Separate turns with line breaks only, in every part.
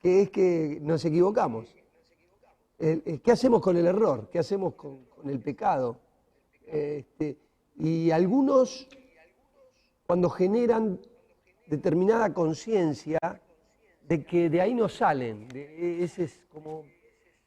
que es que nos equivocamos. ¿Qué hacemos con el error? ¿Qué hacemos con el pecado? Y algunos, cuando generan determinada conciencia de que de ahí no salen, es como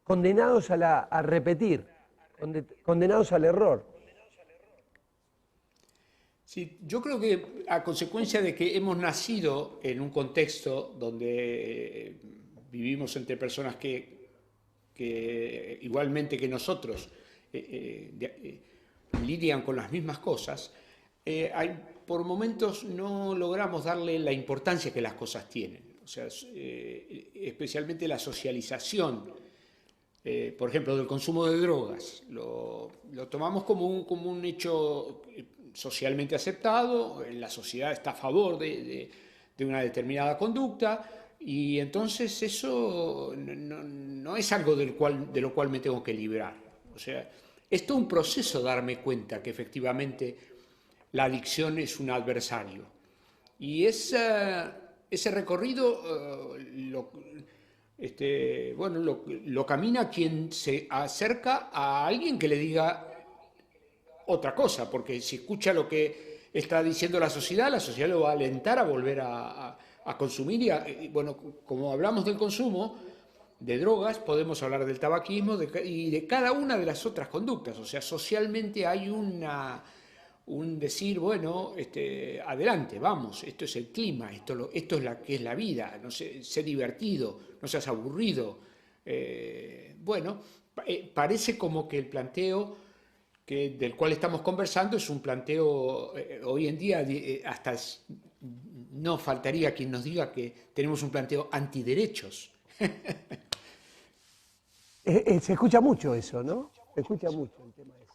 condenados a repetir, condenados al error.
Sí, yo creo que a consecuencia de que hemos nacido en un contexto donde vivimos entre personas que igualmente que nosotros lidian con las mismas cosas, por momentos no logramos darle la importancia que las cosas tienen. O sea, especialmente la socialización, por ejemplo, del consumo de drogas. Lo tomamos como un hecho socialmente aceptado, la sociedad está a favor de una determinada conducta, y entonces eso no es algo de lo cual me tengo que librar. O sea, es todo un proceso darme cuenta que efectivamente la adicción es un adversario. Y ese recorrido lo camina quien se acerca a alguien que le diga otra cosa, porque si escucha lo que está diciendo la sociedad lo va a alentar a volver a consumir. Y bueno, como hablamos del consumo de drogas, podemos hablar del tabaquismo y de cada una de las otras conductas. O sea, socialmente hay un decir, bueno, adelante, vamos, esto es el clima, esto es la que es la vida, no sé divertido, no seas aburrido. Parece como que el planteo del cual estamos conversando es un planteo hoy en día, no faltaría quien nos diga que tenemos un planteo antiderechos.
Se escucha mucho eso, ¿no? Se escucha mucho el tema ese.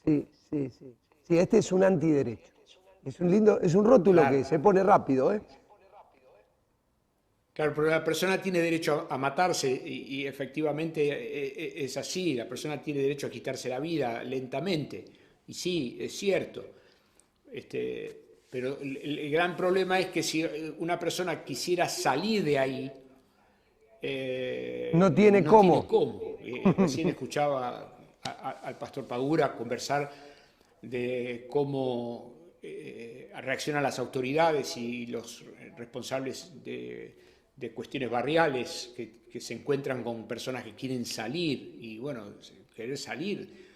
Sí, sí, sí. Sí, este es un antiderecho. Es un rótulo
Claro.
que se pone rápido, ¿eh?
Claro, pero la persona tiene derecho a matarse y efectivamente es así, la persona tiene derecho a quitarse la vida lentamente, y sí, es cierto. Pero el gran problema es que si una persona quisiera salir de ahí,
No tiene
no tiene
cómo.
cómo. Recién escuchaba al pastor Padura conversar de cómo reaccionan las autoridades y los responsables de cuestiones barriales que se encuentran con personas que quieren salir. Y bueno, querer salir,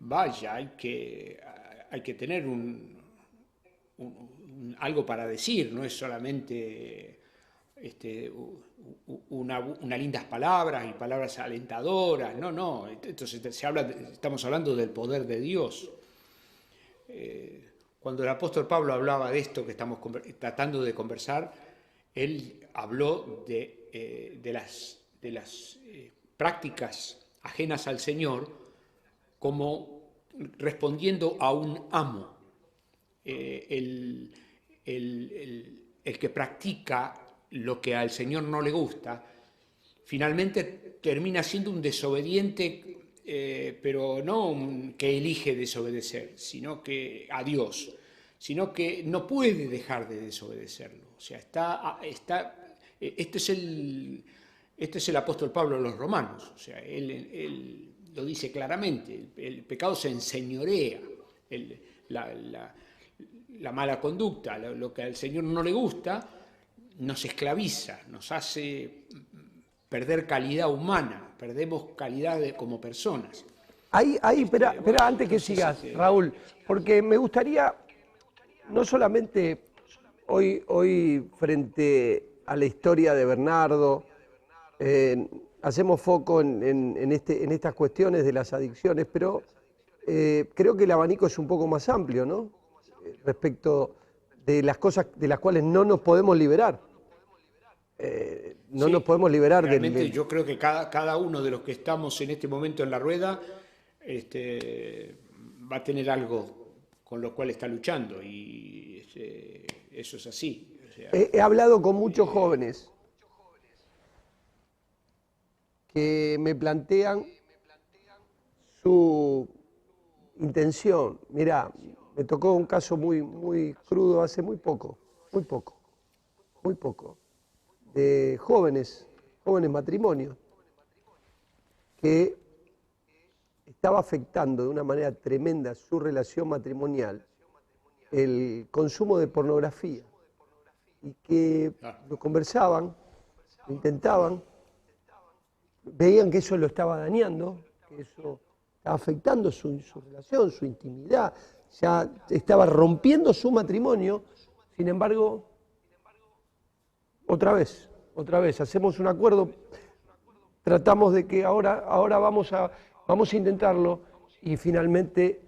vaya, hay que tener algo para decir, no es solamente unas lindas palabras y palabras alentadoras, no. Entonces estamos hablando del poder de Dios. Cuando el apóstol Pablo hablaba de esto que estamos tratando de conversar, él habló de las prácticas ajenas al Señor como respondiendo a un amo. El que practica lo que al Señor no le gusta, finalmente termina siendo un desobediente, pero no que elige desobedecer, sino que a Dios, sino que no puede dejar de desobedecerlo. O sea, este es el apóstol Pablo a los romanos. O sea, él lo dice claramente, el pecado se enseñorea, la mala conducta, lo que al Señor no le gusta, nos esclaviza, nos hace perder calidad humana, perdemos calidad como personas.
Espera, antes que sigas, Raúl, porque me gustaría, no solamente hoy frente a la historia de Bernardo, hacemos foco en estas cuestiones de las adicciones, pero creo que el abanico es un poco más amplio, ¿no? Respecto de las cosas de las cuales no nos podemos liberar. No
Sí,
nos podemos liberar
realmente yo creo que cada uno de los que estamos en este momento en la rueda va a tener algo con lo cual está luchando, y eso es así. O sea,
He hablado con muchos jóvenes que me plantean su intención. Mirá, me tocó un caso muy crudo hace muy poco, de jóvenes jóvenes matrimonios, que estaba afectando de una manera tremenda su relación matrimonial el consumo de pornografía, y que lo conversaban, lo intentaban, veían que eso lo estaba dañando, que eso estaba afectando su relación, su intimidad, ya estaba rompiendo su matrimonio. Sin embargo, otra vez, hacemos un acuerdo, tratamos de que ahora vamos a intentarlo, y finalmente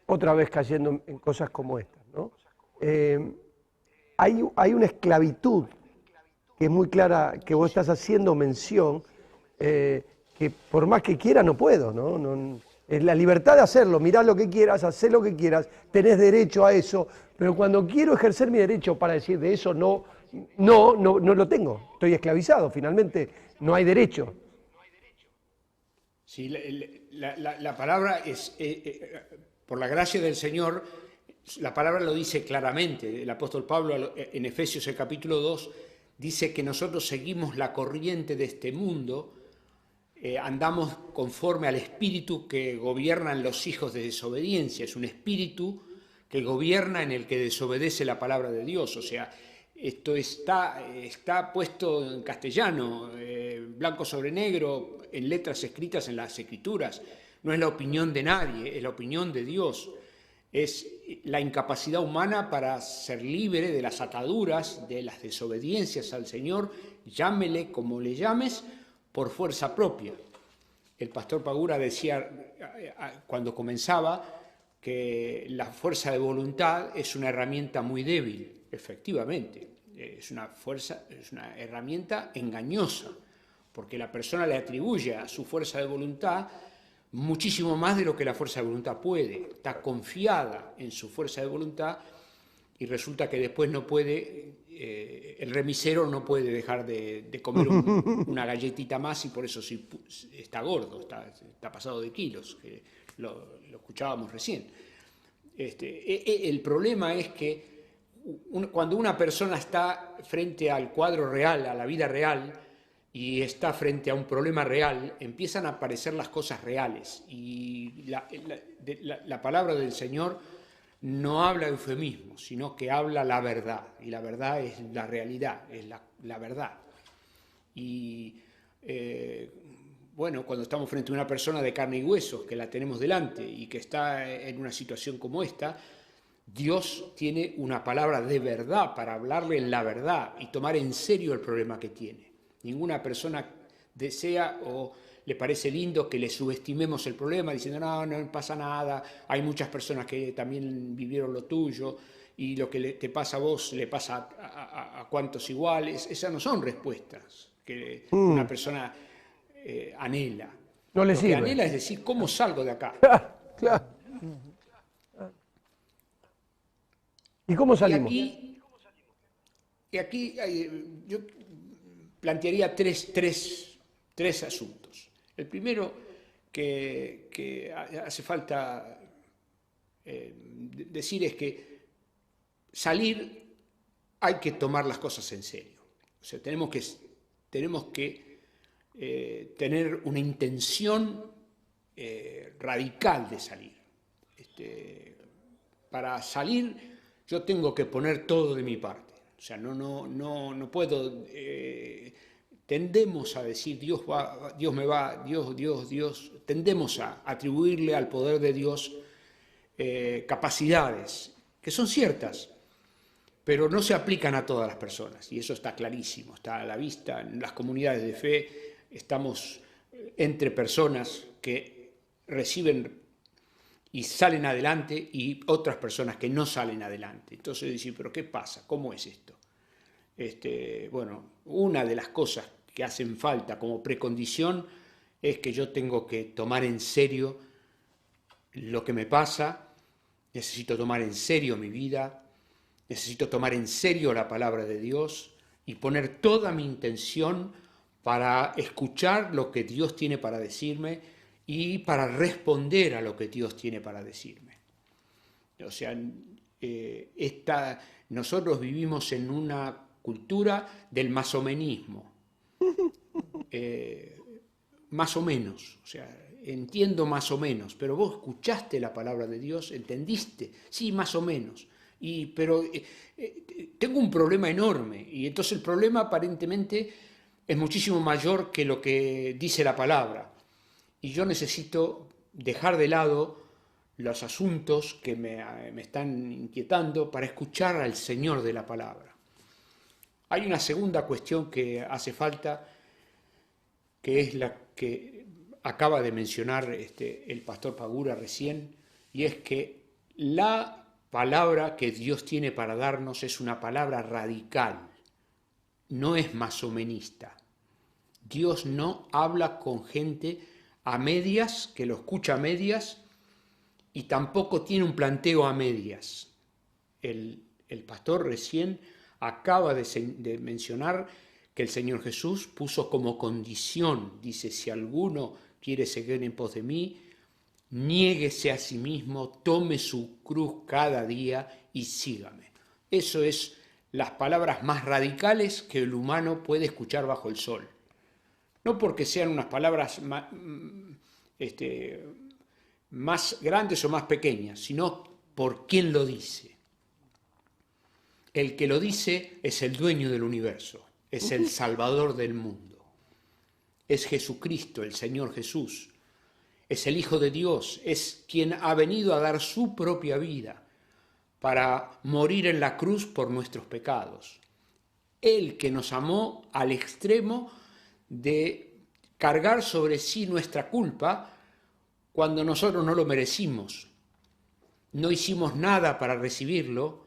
otra vez cayendo en cosas como estas, ¿no? Hay una esclavitud que es muy clara, que vos estás haciendo mención, que por más que quiera no puedo, ¿no? Es la libertad de hacerlo, mirá lo que quieras, hacé lo que quieras, tenés derecho a eso, pero cuando quiero ejercer mi derecho para decir de eso no lo tengo, estoy esclavizado, finalmente no hay derecho.
Sí, la palabra es, por la gracia del Señor, la palabra lo dice claramente. El apóstol Pablo en Efesios el capítulo 2 dice que nosotros seguimos la corriente de este mundo, andamos conforme al espíritu que gobierna en los hijos de desobediencia. Es un espíritu que gobierna en el que desobedece la palabra de Dios. O sea, esto está puesto en castellano, blanco sobre negro, en letras escritas en las Escrituras. No es la opinión de nadie, es la opinión de Dios. Es la incapacidad humana para ser libre de las ataduras, de las desobediencias al Señor, llámele como le llames, por fuerza propia. El pastor Pagura decía cuando comenzaba que la fuerza de voluntad es una herramienta muy débil. Efectivamente, es una herramienta engañosa, porque la persona le atribuye a su fuerza de voluntad muchísimo más de lo que la fuerza de voluntad puede. Está confiada en su fuerza de voluntad y resulta que después no puede, el remisero no puede dejar de comer una galletita más, y por eso sí está gordo, está pasado de kilos, que lo escuchábamos recién. El problema es que cuando una persona está frente al cuadro real, a la vida real, y está frente a un problema real, empiezan a aparecer las cosas reales. Y la palabra del Señor no habla eufemismo, sino que habla la verdad. Y la verdad es la realidad, es la verdad. Y bueno, cuando estamos frente a una persona de carne y huesos, que la tenemos delante y que está en una situación como esta, Dios tiene una palabra de verdad para hablarle en la verdad y tomar en serio el problema que tiene. Ninguna persona desea o le parece lindo que le subestimemos el problema diciendo no pasa nada, hay muchas personas que también vivieron lo tuyo y lo que te pasa a vos le pasa a cuantos iguales. Esas no son respuestas que una persona anhela.
No le
lo
sirve.
que anhela es decir, ¿cómo salgo de acá?
Claro. ¿Y cómo salimos?
Y aquí yo plantearía tres asuntos. El primero que hace falta decir es que salir hay que tomar las cosas en serio. O sea, tenemos que tener una intención radical de salir. Para salir yo tengo que poner todo de mi parte. O sea, no puedo. Tendemos a decir Dios me va, Dios. Tendemos a atribuirle al poder de Dios capacidades que son ciertas, pero no se aplican a todas las personas. Y eso está clarísimo, está a la vista. En las comunidades de fe estamos entre personas que reciben y salen adelante y otras personas que no salen adelante. Entonces decir, ¿pero qué pasa? ¿Cómo es esto? Bueno, una de las cosas que hacen falta como precondición es que yo tengo que tomar en serio lo que me pasa, necesito tomar en serio mi vida, necesito tomar en serio la palabra de Dios y poner toda mi intención para escuchar lo que Dios tiene para decirme y para responder a lo que Dios tiene para decirme. O sea, nosotros vivimos en una cultura del masomenismo. más o menos, o sea, entiendo más o menos, pero vos escuchaste la palabra de Dios, entendiste, sí, más o menos, pero tengo un problema enorme, y entonces el problema aparentemente es muchísimo mayor que lo que dice la palabra, y yo necesito dejar de lado los asuntos que me están inquietando para escuchar al Señor de la palabra. Hay una segunda cuestión que hace falta, que es la que acaba de mencionar el pastor Pagura recién, y es que la palabra que Dios tiene para darnos es una palabra radical, no es masomenista. Dios no habla con gente a medias, que lo escucha a medias, y tampoco tiene un planteo a medias. El pastor recién acaba de mencionar que el Señor Jesús puso como condición, dice, si alguno quiere seguir en pos de mí, niéguese a sí mismo, tome su cruz cada día y sígame. Eso es las palabras más radicales que el humano puede escuchar bajo el sol. No porque sean unas palabras más grandes o más pequeñas, sino por quién lo dice. El que lo dice es el dueño del universo, es el Salvador del mundo. Es Jesucristo, el Señor Jesús. Es el Hijo de Dios, es quien ha venido a dar su propia vida para morir en la cruz por nuestros pecados. Él que nos amó al extremo de cargar sobre sí nuestra culpa cuando nosotros no lo merecimos. No hicimos nada para recibirlo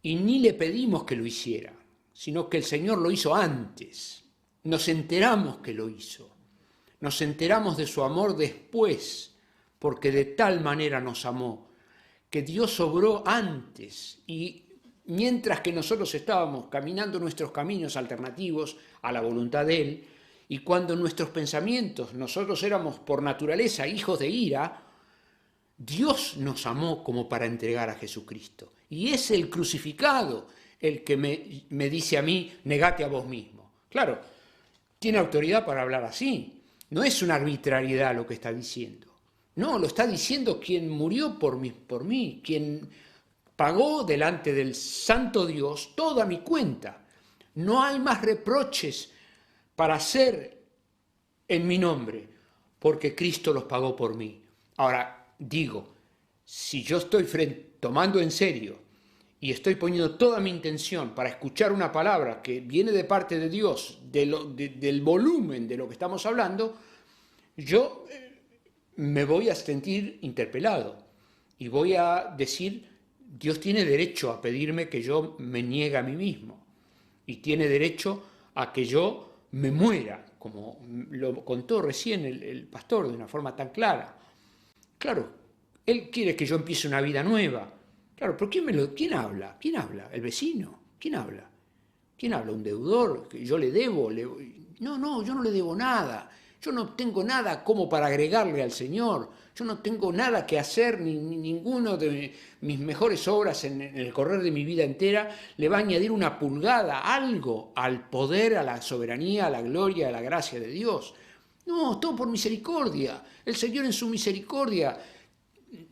y ni le pedimos que lo hiciera, sino que el Señor lo hizo antes. Nos enteramos que lo hizo. Nos enteramos de su amor después, porque de tal manera nos amó, que Dios obró antes y mientras que nosotros estábamos caminando nuestros caminos alternativos a la voluntad de Él, y cuando nuestros pensamientos, nosotros éramos por naturaleza hijos de ira, Dios nos amó como para entregar a Jesucristo. Y es el crucificado el que me dice a mí, negate a vos mismo. Claro, tiene autoridad para hablar así. No es una arbitrariedad lo que está diciendo. No, lo está diciendo quien murió por mí, quien pagó delante del santo Dios toda mi cuenta. No hay más reproches para hacer en mi nombre, porque Cristo los pagó por mí. Ahora, digo, si yo estoy tomando en serio y estoy poniendo toda mi intención para escuchar una palabra que viene de parte de Dios, del volumen de lo que estamos hablando, yo me voy a sentir interpelado y voy a decir, Dios tiene derecho a pedirme que yo me niegue a mí mismo y tiene derecho a que yo me muera, como lo contó recién el pastor de una forma tan clara. Claro, Él quiere que yo empiece una vida nueva. Claro, pero ¿quién habla? ¿Quién habla? ¿El vecino? ¿Quién habla? ¿Quién habla? ¿Un deudor? ¿Que yo le debo? No, yo no le debo nada. Yo no tengo nada como para agregarle al Señor. Yo no tengo nada que hacer, ni ninguno de mis mejores obras en el correr de mi vida entera le va a añadir una pulgada, algo, al poder, a la soberanía, a la gloria, a la gracia de Dios. No, todo por misericordia. El Señor en su misericordia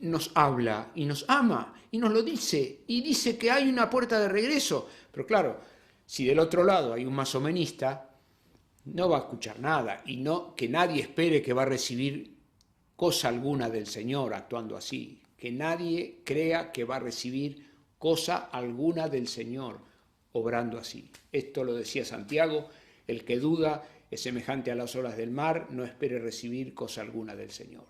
nos habla y nos ama y nos lo dice. Y dice que hay una puerta de regreso. Pero claro, si del otro lado hay un masomenista, no va a escuchar nada y no que nadie espere que va a recibir cosa alguna del Señor actuando así, que nadie crea que va a recibir cosa alguna del Señor obrando así. Esto lo decía Santiago, el que duda es semejante a las olas del mar, no espere recibir cosa alguna del Señor.